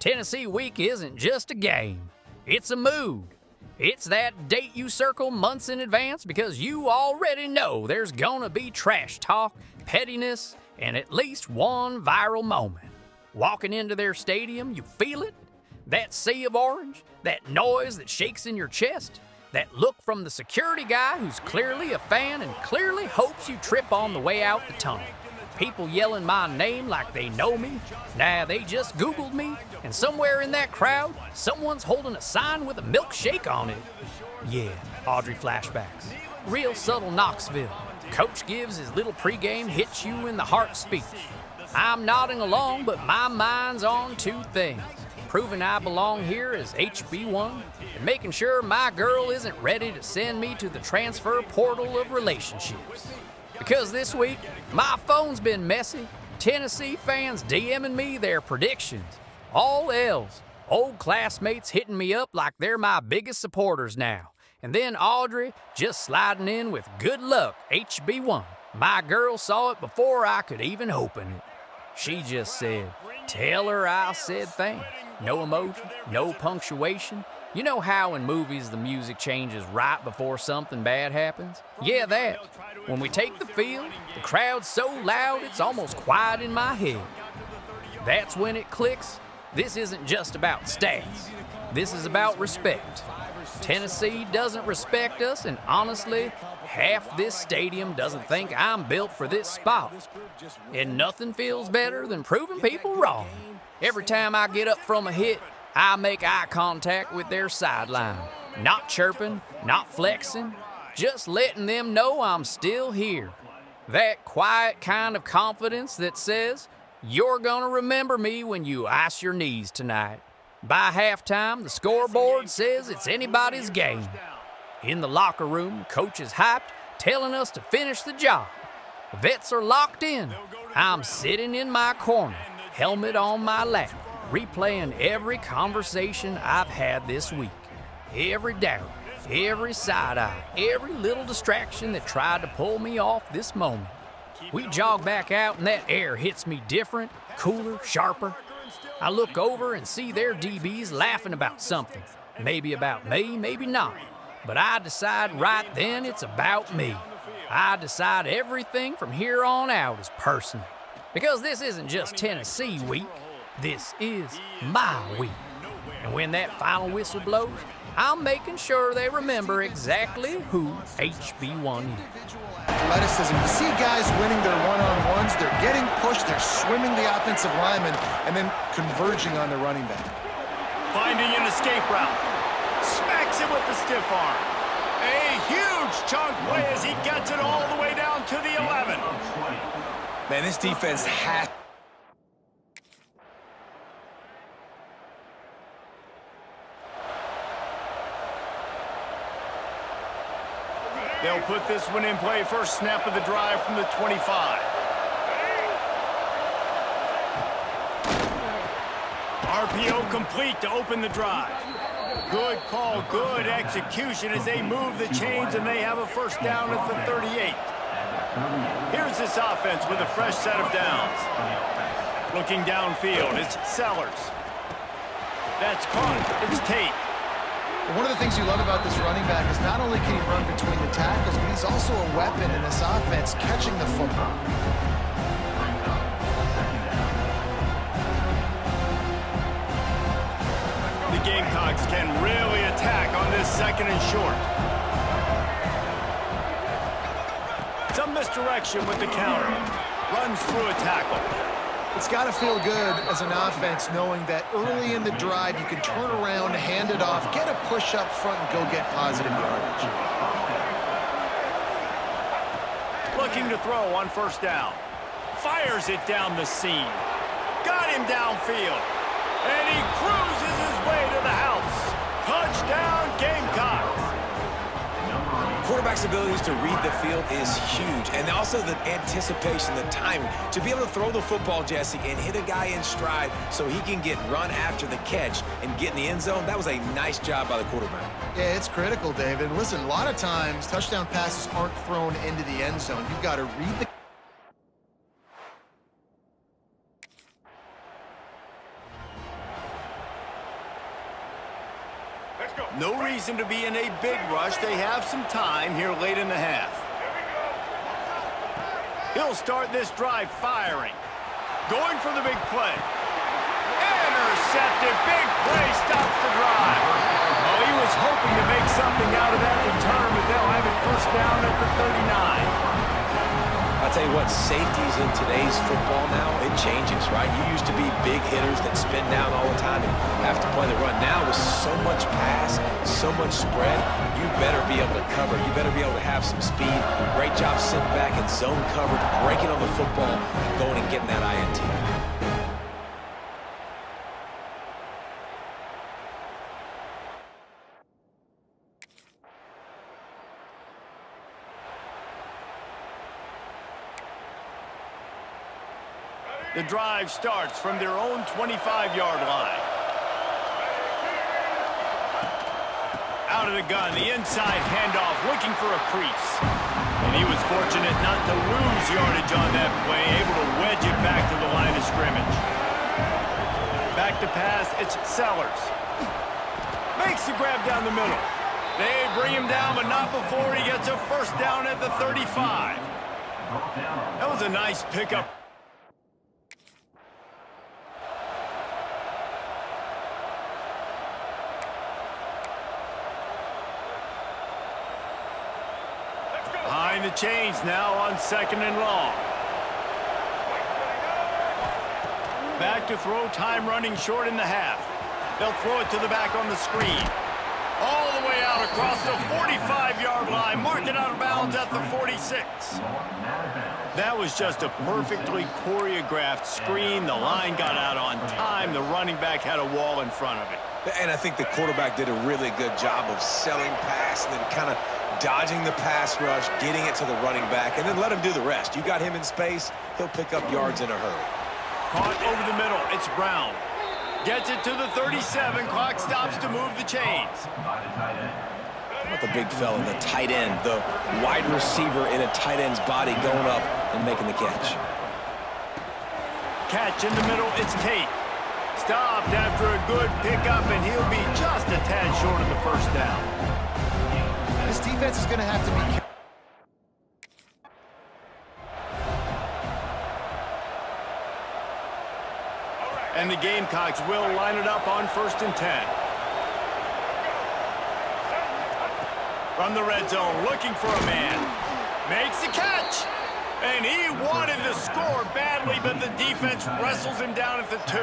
Tennessee week isn't just a game, it's a mood. It's that date you circle months in advance because you already know there's gonna be trash talk, pettiness, and at least one viral moment. Walking into their stadium, you feel it? That sea of orange, that noise that shakes in your chest, that look from the security guy who's clearly a fan and clearly hopes you trip on the way out the tunnel. People yelling my name like they know me. Nah, they just Googled me, and somewhere in that crowd, someone's holding a sign with a milkshake on it. Yeah, Audrey flashbacks. Real subtle Knoxville. Coach gives his little pregame hits you in the heart speech. I'm nodding along, but my mind's on two things. Proving I belong here as HB1, and making sure my girl isn't ready to send me to the transfer portal of relationships. Because this week, my phone's been messy. Tennessee fans DMing me their predictions. All L's. Old classmates hitting me up like they're my biggest supporters now. And then Audrey just sliding in with good luck, HB1. My girl saw it before I could even open it. She just said, tell her I said thanks. No emoji, no punctuation. You know how in movies the music changes right before something bad happens? Yeah, that. When we take the field, the crowd's so loud it's almost quiet in my head. That's when it clicks. This isn't just about stats. This is about respect. Tennessee doesn't respect us, and honestly, half this stadium doesn't think I'm built for this spot. And nothing feels better than proving people wrong. Every time I get up from a hit, I make eye contact with their sideline. Not chirping, not flexing, just letting them know I'm still here. That quiet kind of confidence that says, you're gonna remember me when you ice your knees tonight. By halftime, the scoreboard says it's anybody's game. In the locker room, coach is hyped, telling us to finish the job. The vets are locked in. I'm sitting in my corner, helmet on my lap, replaying every conversation I've had this week. Every doubt, every side eye, every little distraction that tried to pull me off this moment. We jog back out and that air hits me different, cooler, sharper. I look over and see their DBs laughing about something. Maybe about me, maybe not. But I decide right then it's about me. I decide everything from here on out is personal. Because this isn't just Tennessee week, this is my week. And when that final whistle blows, I'm making sure they remember exactly who HB1 is. Athleticism. You see guys winning their one-on-ones, they're getting pushed, they're swimming the offensive lineman, and then converging on the running back. Finding an escape route. Smacks it with the stiff arm. A huge chunk play as he gets it all the way down to the 11. Man, this defense has... They'll put this one in play first snap of the drive from the 25. RPO complete to open the drive. Good call, good execution as they move the chains and they have a first down at the 38. Here's this offense with a fresh set of downs. Looking downfield, it's Sellers. That's caught, it's Tate. One of the things you love about this running back is not only can he run between the tackles, but he's also a weapon in this offense, catching the football. The Gamecocks can really attack on this second and short. Some misdirection with the counter. Runs through a tackle. It's got to feel good as an offense knowing that early in the drive you can turn around, hand it off, get a push up front, and go get positive yardage. Looking to throw on first down. Fires it down the seam. Got him downfield. And he cruises his way to the house. Touchdown, Gamecocks. Quarterback's abilities to read the field is huge, and also the anticipation, the timing. To be able to throw the football, Jesse, and hit a guy in stride so he can get run after the catch and get in the end zone, that was a nice job by the quarterback. Yeah, it's critical, David. Listen, a lot of times touchdown passes aren't thrown into the end zone. You've got to read the No reason to be in a big rush. They have some time here late in the half. He'll start this drive firing. Going for the big play. Intercepted. Big play stops the drive. Oh, he was hoping to make something out of that return, but they'll have it first down at the 39. I'll tell you what, safeties in today's football now, it changes, right? You used to be big hitters that spin down all the time and have to play the run. Now with so much pass, so much spread, you better be able to cover. You better be able to have some speed. Great job sitting back in zone coverage, breaking on the football, and going and getting that INT. The drive starts from their own 25-yard line. Out of the gun, the inside handoff, looking for a crease. And he was fortunate not to lose yardage on that play, able to wedge it back to the line of scrimmage. Back to pass, it's Sellers. Makes the grab down the middle. They bring him down, but not before he gets a first down at the 35. That was a nice pickup. Behind the chains now on 2nd and long. Back to throw, time running short in the half. They'll throw it to the back on the screen. All the way out across the 45-yard line. Mark it out of bounds at the 46. That was just a perfectly choreographed screen. The line got out on time. The running back had a wall in front of it. And I think the quarterback did a really good job of selling pass and then kind of dodging the pass rush, getting it to the running back, and then let him do the rest. You got him in space, he'll pick up yards in a hurry. Caught over the middle, it's Brown. Gets it to the 37, clock stops to move the chains. How about the big fella, the tight end, the wide receiver in a tight end's body going up and making the catch. Catch in the middle, it's Tate. Stopped after a good pickup, and he'll be just a tad short of the first down. This defense is going to have to be careful. And the Gamecocks will line it up on 1st and 10. From the red zone, looking for a man. Makes the catch. And he wanted to score badly, but the defense wrestles him down at the 2.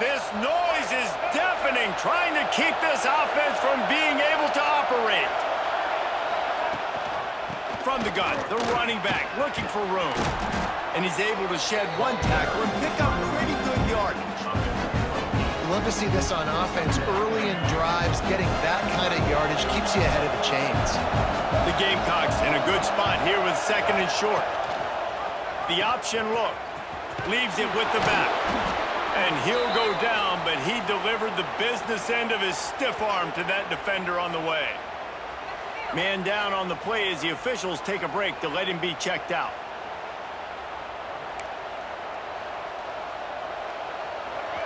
This noise is deafening, trying to keep this offense from being able to operate. From the gun, the running back looking for room. And he's able to shed one tackle and pick up pretty good yardage. Love to see this on offense early in drives. Getting that kind of yardage keeps you ahead of the chains. The Gamecocks in a good spot here with 2nd and short. The option look. Leaves it with the back. And he'll go down, but he delivered the business end of his stiff arm to that defender on the way. Man down on the play as the officials take a break to let him be checked out.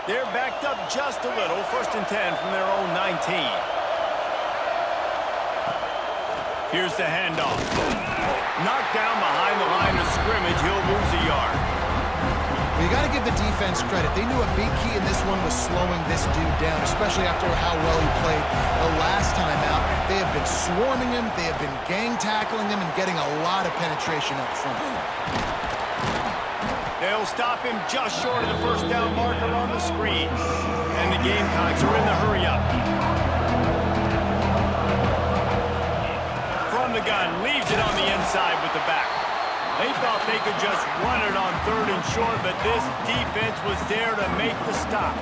They're backed up just a little. 1st and 10 from their own 19. Here's the handoff. Knocked down behind the line of scrimmage. He'll lose a yard. You got to give the defense credit. They knew a big key in this one was slowing this dude down, especially after how well he played the last time out. They have been swarming him, they have been gang tackling him, and getting a lot of penetration up front. They'll stop him just short of the first down marker on the screen. And the Gamecocks are in the hurry-up. From the gun, leaves it on the inside with the back. They thought they could just run it on 3rd and short, but this defense was there to make the stop.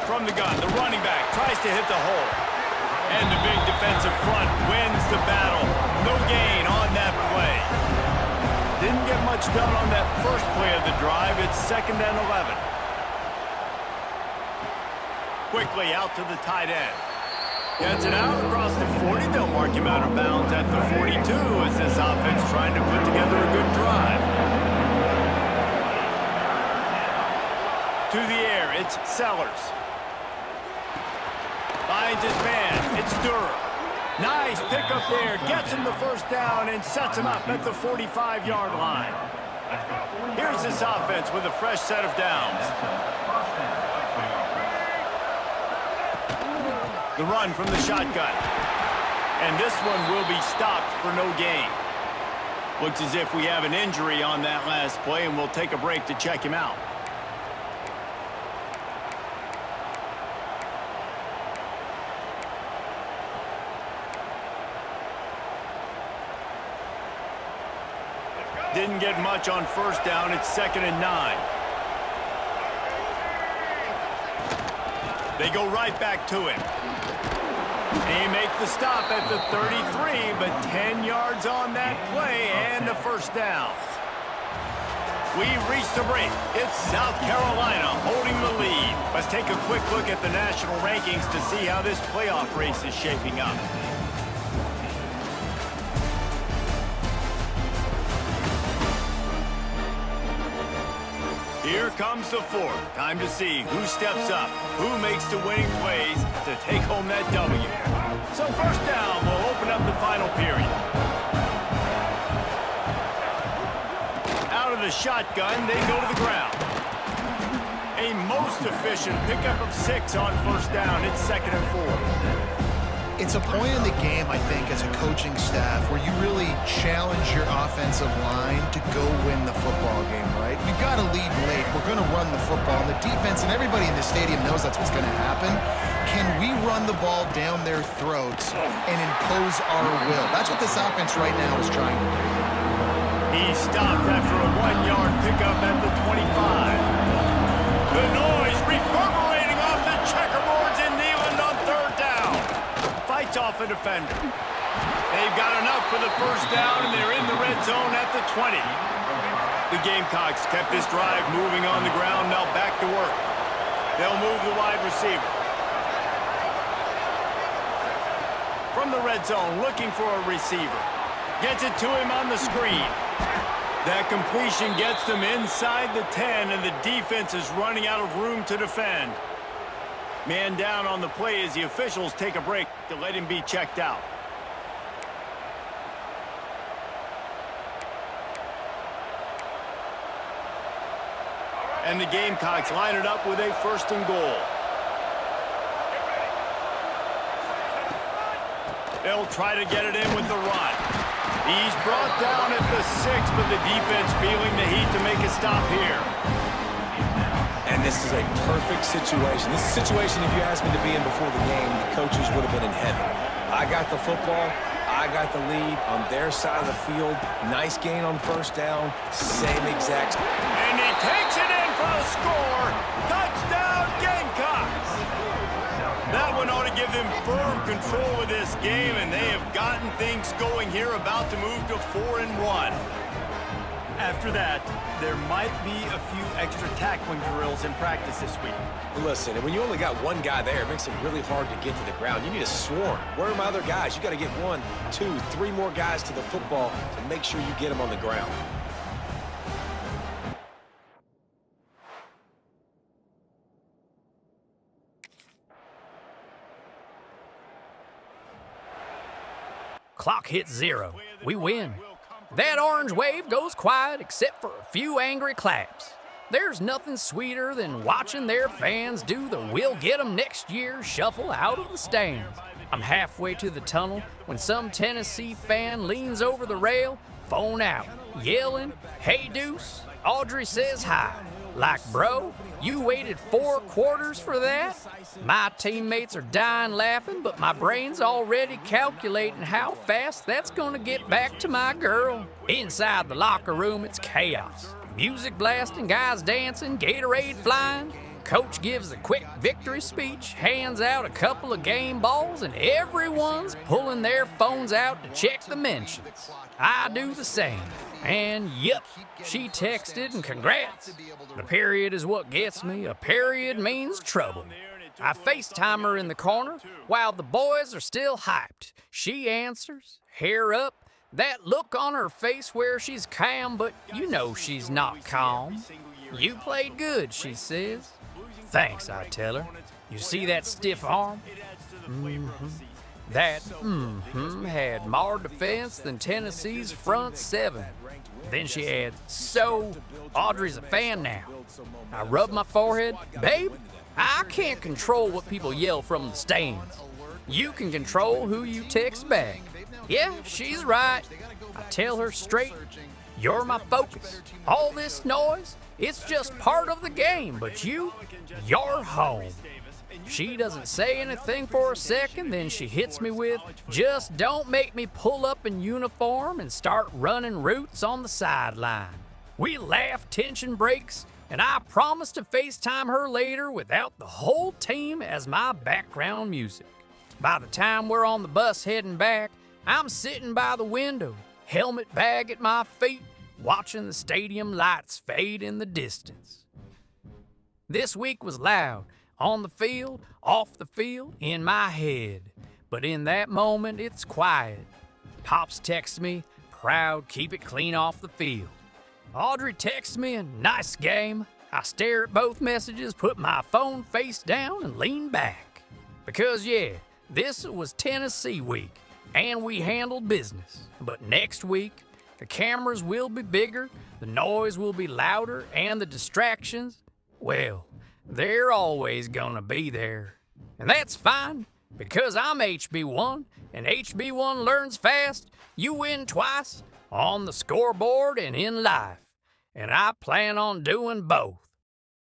From the gun, the running back tries to hit the hole. And the big defensive front wins the battle. No gain on that play. Didn't get much much done on that first play of the drive. It's 2nd and 11. Quickly out to the tight end. Gets it out across the 40. They'll mark him out of bounds at the 42 as this offense trying to put together a good drive. To the air, it's Sellers. Finds his man. It's Durham. Nice pickup there. Gets him the first down and sets him up at the 45-yard line. Here's this offense with a fresh set of downs. The run from the shotgun. And this one will be stopped for no gain. Looks as if we have an injury on that last play, and we'll take a break to check him out. Didn't get much on first down. It's 2nd and 9. They go right back to him. They make the stop at the 33, but 10 yards on that play and a first down. We've reached the break. It's South Carolina holding the lead. Let's take a quick look at the national rankings to see how this playoff race is shaping up. Here comes the fourth. Time to see who steps up, who makes the winning plays to take home that W. So first down will open up the final period. Out of the shotgun, they go to the ground. A most efficient pickup of 6 on first down. It's 2nd and 4. It's a point in the game, I think, as a coaching staff where you really challenge your offensive line to go win the football game, right? We've got to lead late. We're going to run the football. And the defense and everybody in the stadium knows that's what's going to happen. Can we run the ball down their throats and impose our will? That's what this offense right now is trying to do. He stopped after a 1-yard pickup at the 25. The noise reverberating off the checkerboards in Neyland on 3rd down. Fights off a defender. They've got enough for the first down, and they're in the red zone at the 20. The Gamecocks kept this drive moving on the ground, now back to work. They'll move the wide receiver. From the red zone, looking for a receiver. Gets it to him on the screen. That completion gets them inside the 10, and the defense is running out of room to defend. Man down on the play as the officials take a break to let him be checked out. And the Gamecocks line it up with a 1st and goal. They'll try to get it in with the run. He's brought down at the 6, but the defense feeling the heat to make a stop here. And this is a perfect situation. This is a situation, if you asked me to be in before the game, the coaches would have been in heaven. I got the football. I got the lead on their side of the field. Nice gain on first down. Same exact. And he takes it in for a score. Touchdown, Gamecocks. That one ought to give them firm control of this game, and they have gotten things going here, about to move to 4-1. After that, there might be a few extra tackling drills in practice this week. Listen, and when you only got one guy there, it makes it really hard to get to the ground. You need a swarm. Where are my other guys? You got to get 1, 2, 3 more guys to the football to make sure you get them on the ground. Clock hits 0. We win. That orange wave goes quiet except for a few angry claps. There's nothing sweeter than watching their fans do the "we'll get 'em next year" shuffle out of the stands. I'm halfway to the tunnel when some Tennessee fan leans over the rail, phone out, yelling, "Hey Deuce, Audrey says hi." Like, bro, you waited 4 quarters for that? My teammates are dying laughing, but my brain's already calculating how fast that's gonna get back to my girl. Inside the locker room, it's chaos. Music blasting, guys dancing, Gatorade flying. Coach gives a quick victory speech, hands out a couple of game balls, and everyone's pulling their phones out to check the mentions. I do the same. And yep, she texted and congrats. The period is what gets me. A period means trouble. I FaceTime her in the corner while the boys are still hyped. She answers, hair up, that look on her face where she's calm, but you know she's not calm. You played good, she says. Thanks, I tell her. You see that stiff arm? That had more defense than Tennessee's front seven. Then she adds, so Audrey's a fan now. I rub my forehead. Babe, I can't control what people yell from the stands. You can control who you text back. Yeah, she's right. I tell her straight, you're my focus. All this noise, it's just part of the game, but you're home. She doesn't say anything for a second, then she hits me with, just don't make me pull up in uniform and start running routes on the sideline. We laugh, tension breaks, and I promise to FaceTime her later without the whole team as my background music. By the time we're on the bus heading back, I'm sitting by the window, helmet bag at my feet, watching the stadium lights fade in the distance. This week was loud. On the field, off the field, in my head. But in that moment, it's quiet. Pops texts me, proud, keep it clean off the field. Audrey texts me, a nice game. I stare at both messages, put my phone face down, and lean back. Because, yeah, this was Tennessee week, and we handled business. But next week, the cameras will be bigger, the noise will be louder, and the distractions, well, they're always gonna be there. And that's fine, because I'm HB1, and HB1 learns fast. You win twice, on the scoreboard and in life. And I plan on doing both.